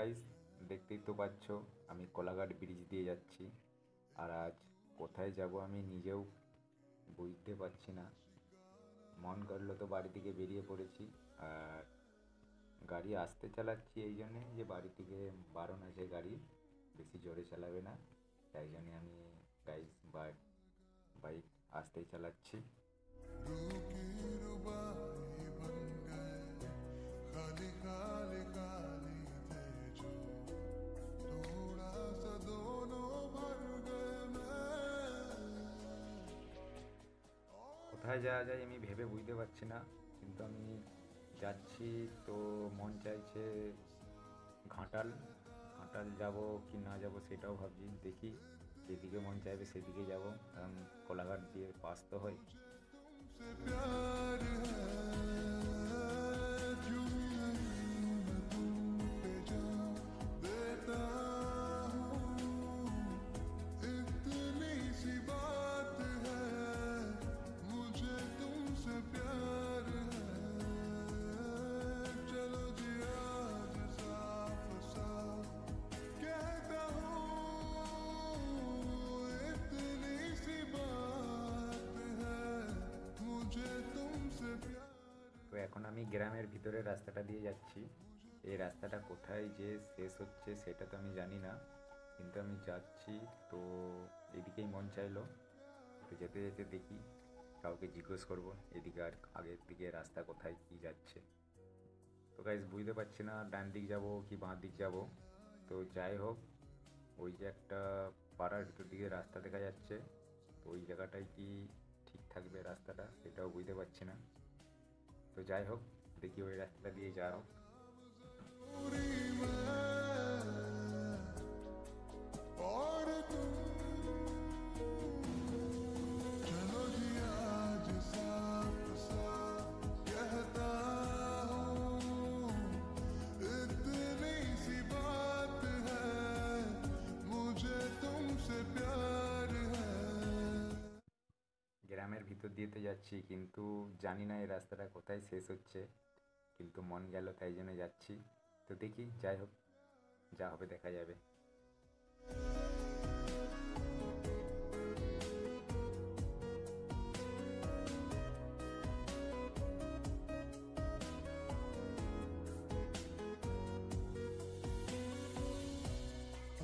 Guys, দেখতেই তো পাচ্ছ আমি কোলাঘাট ব্রিজ দিয়ে যাচ্ছি। আর আজ কোথায় যাব আমি নিজেও বুঝতে পারছি না। মন করলো তো বাড়ি থেকে বেরিয়ে পড়েছি। আর গাড়ি আস্তে চালাচ্ছি এই জন্যে যে বাড়ি থেকে বারণ আছে গাড়ি বেশি জোরে চালাবে না। তাই জন্যে আমি গাইস বাইক আস্তেই চালাচ্ছি। কোথায় যাওয়া যায় আমি ভেবে বুঝতে পারছি না, কিন্তু আমি যাচ্ছি। তো মন চাইছে ঘাটাল ঘাটাল যাব কি না যাব সেটাও ভাবছি। দেখি যেদিকে মন চাইবে সেদিকে যাব, কারণ কোলাঘাট দিয়ে পাস তো হয়। তো এখন আমি গ্রামের ভিতরের রাস্তাটা দিয়ে যাচ্ছি। এই রাস্তাটা কোথায় যে শেষ হচ্ছে সেটা তো আমি জানি না, কিন্তু আমি যাচ্ছি। তো এদিকেই মন চাইলো, তো যেতে যেতে দেখি কাউকে জিজ্ঞেস করব এদিকে আর আগের দিকে রাস্তা কোথায় কি যাচ্ছে। তো গাইস বুঝতে পারছি না ডান দিক যাব কি বাঁ দিক যাব। তো যাই হোক, ওই যে একটা পাড়ার ভিতর দিকে রাস্তা দেখা যাচ্ছে, তো ওই জায়গাটায় কি ঠিক থাকবে রাস্তাটা সেটাও বুঝতে পারছি না। তো যাই হোক, দেখি ওই রাস্তাটা দিয়ে যাওয়া হোক। গ্রামের ভিতর দিয়ে তো যাচ্ছি, কিন্তু জানি না এই রাস্তাটা কোথায় শেষ হচ্ছে, কিন্তু মন গেল তাই জন্য যাচ্ছি। তো দেখি, যাই হোক, যা হবে দেখা যাবে।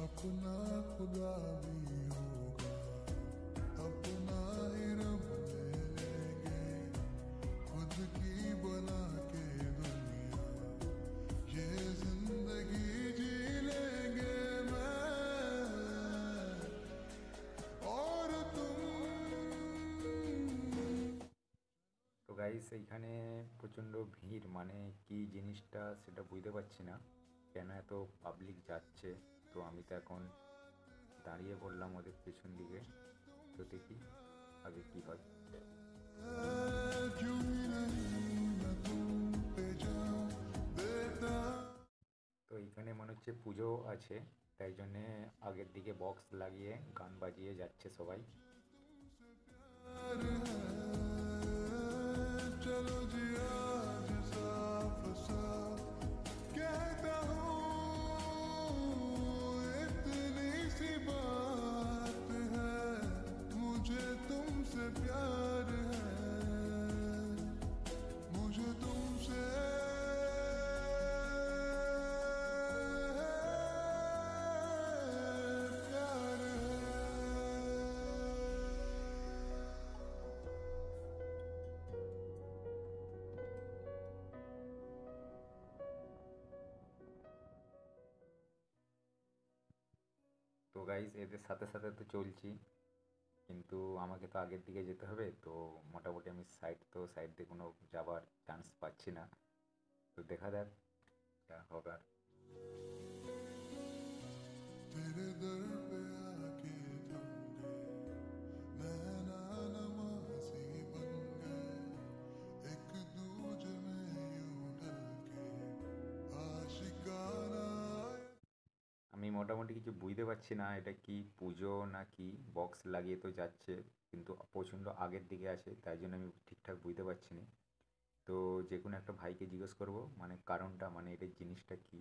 अपना खुदा भी होगा, अपना ही रब ले लेंगे, खुद की बना के दुनिया ये जिंदगी जी लेंगे मैं और तुम। তো গাইস, এইখানে প্রচণ্ড ভিড়, মানে কি জিনিসটা সেটা বুঝতে পারছি না, কেন এত পাবলিক যাচ্ছে। তো আমি তো এখন দাঁড়িয়ে পড়লাম ওদের পেছন দিকে। তো দেখি আগে কি হয়। क्यों ही नहीं मैं तुम पे जाऊं देता। তো এইখানে মনে হচ্ছে পুজো আছে, তাই জন্যে আগের দিকে বক্স লাগিয়ে গান বাজিয়ে যাচ্ছে সবাই। चलो जी आज साफ साफ कहता हूँ, इतनी सी बात है, मुझे तुमसे प्यार है, मुझे तुमसे प्यार है। তো গাইজ এদের সাথে সাথে তো চলছি, কিন্তু আমাকে তো আগের দিকে যেতে হবে। তো মোটামুটি আমি সাইড দিয়ে কোনো যাবার চান্স পাচ্ছি না। তো দেখা যাক যা হবার। तेरे दर पे आके थम गए, नैना नमाज़ी बन गए, एक दूजे में यूं ढल के आशिकाना। আমি মোটামুটি কিছু বুঝতে পারছি না এটা কি পুজো না কি। বক্স লাগিয়ে তো যাচ্ছে, কিন্তু প্রচণ্ড আগের দিকে আছে, তাই জন্য আমি ঠিকঠাক বুঝতে পারছি না। তো যে কোনো একটা ভাইকে জিজ্ঞেস করবো মানে কারণটা, মানে এটার জিনিসটা কি।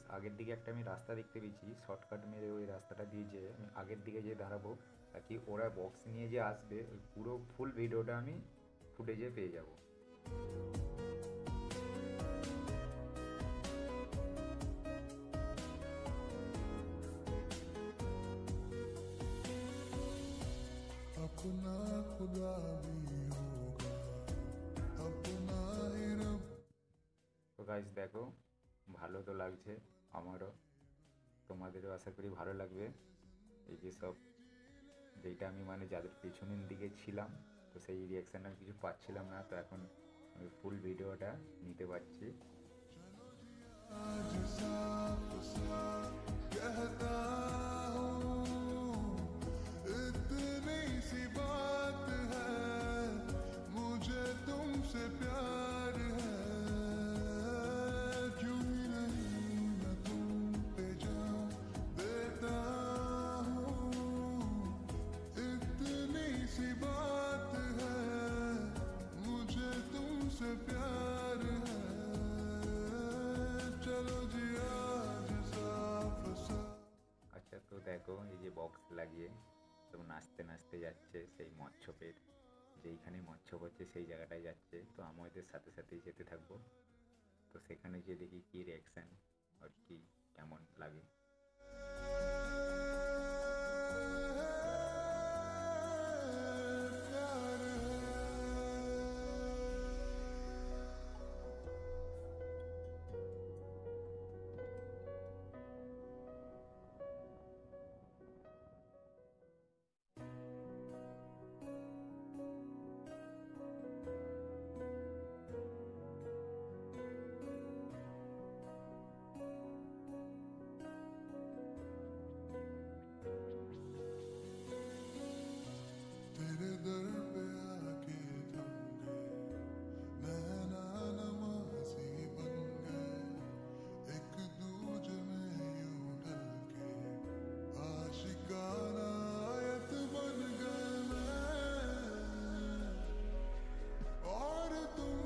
গাইস, আগের দিকে একটা আমি রাস্তা দেখতে পেয়েছি, শর্টকাট মেরে ওই রাস্তাটা দিয়ে যে আমি আগের দিকে যে দাঁড়াবো, তাকে ওরা বক্স নিয়ে যে আসবে ওই পুরো ফুল ভিডিওটা আমি ফুটেজে পেয়ে যাব। अपना खुदा भी होगा, अपना ही रब। তো গাইস দেখো, ভালো তো লাগছে আমারও, তোমাদেরও আশা করি ভালো লাগবে। এই যে সব যেটা আমি মানে যাদের পেছনের দিকে ছিলাম, তো সেই রিয়াকশানটা আমি কিছু পাচ্ছিলাম না, তো এখন আমি ফুল ভিডিওটা নিতে পারছি। आज साफ साफ कहता हूँ, इतनी सी बात है, मुझे तुमसे प्यार है, क्यों ही नहीं मैं तुम पे जान देता हूँ, इतनी सी बात है, मुझे तुमसे प्यार है, चलो जी आज साफ साफ। আচ্ছা, তো দেখো এই যে বক্স লাগিয়ে তো নাচতে নাচতে যাচ্ছে সেই মৎস্যপের, যেইখানে মৎস্য করছে সেই জায়গাটায় যাচ্ছে, তো আমাদের সাথে সাথেই যেতে থাকবো। তো সেখানে গিয়ে দেখি কী রিয়াকশান আর কি কেমন লাগে। तेरे दर पे आके थम गए, नैना नमाज़ी बन गए, एक दूजे में यूं ढल के, आशिकाना आयत बन गए मैं और तुम।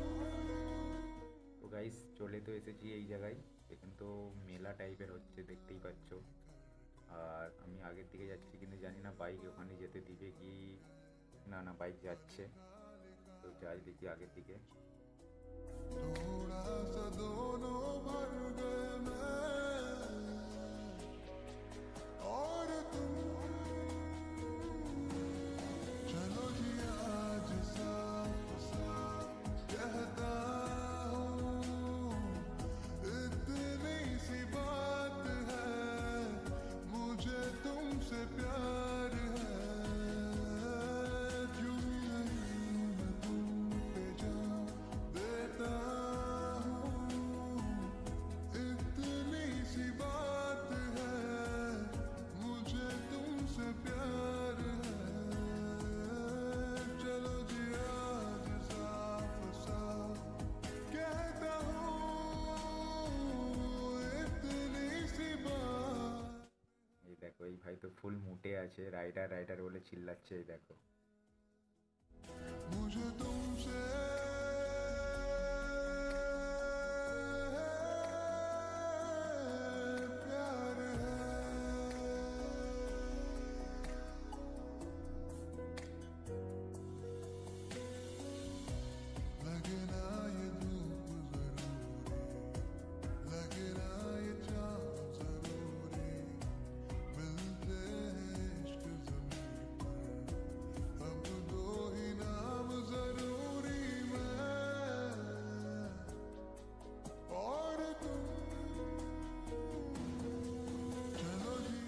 তো গাইস, চলে তো এসেছি এই জায়গায়, এখানে তো মেলা টাইপের হচ্ছে দেখতেই পাচ্ছ। আর আমি আগের দিকে যাচ্ছি, কিন্তু জানি না বাইক ওখানে যেতে দিবে কি না। না, বাইক যাচ্ছে, তো যাই দেখি আগের দিকে। थोड़ा सा दोनों भर गए मैं और तुम, चलो जी आज साफ साफ कहता हूँ, इतनी सी बात है, मुझे तुमसे प्यार है, क्यों ही नहीं मैं तुम पे जान देता हूँ, इतनी सी बात है, मुझे तुमसे प्यार है, चलो जी आज साफ साफ कहता हूँ, इतनी सी बात। এই দেখো, এই ভাই তো ফুল মুটে আছে, রাইডার রাইডার বলে চিল্লাচ্ছে, এই দেখো। मुझे तुमसे प्यार है, लगे ना ये धूप जरूरी, लगे ना ये चाँद जरूरी, मिलते हैं इश्क ज़मीं पर, अब दो ही नाम जरूरी, मैं और तुम, चलो जी।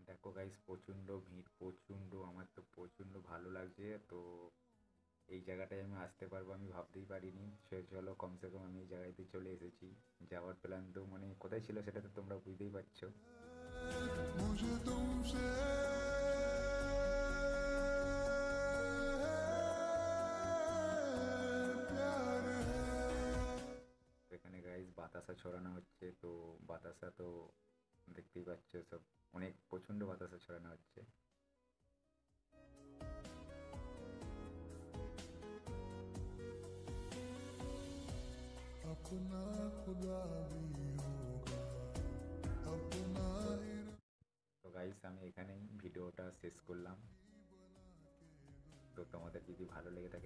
দেখো গাইস, প্রচণ্ড ভিড়, প্রচণ্ড, আমার তো প্রচণ্ড ভালো লাগছে। তো এই জায়গাটায় আমি আসতে পারবো আমি ভাবতেই পারিনি। সে চলো, কমসে কম আমি এই জায়গাতে চলে এসেছি। যাওয়ার প্ল্যান তো মানে কোথায় ছিল সেটা তো তোমরা বুঝতেই পারছো। मुझे तुमसे प्यार है। তো এখানে গাইস বাতাসা ছড়ানো হচ্ছে, তো বাতাসা তো দেখতেই পাচ্ছ, সব অনেক প্রচণ্ড বাতাসা ছড়ানো হচ্ছে। अपना खुदा भी होगा, গাইস আমি এখানেই ভিডিওটা শেষ করলাম। তো তোমাদের যদি ভালো লেগে থাকে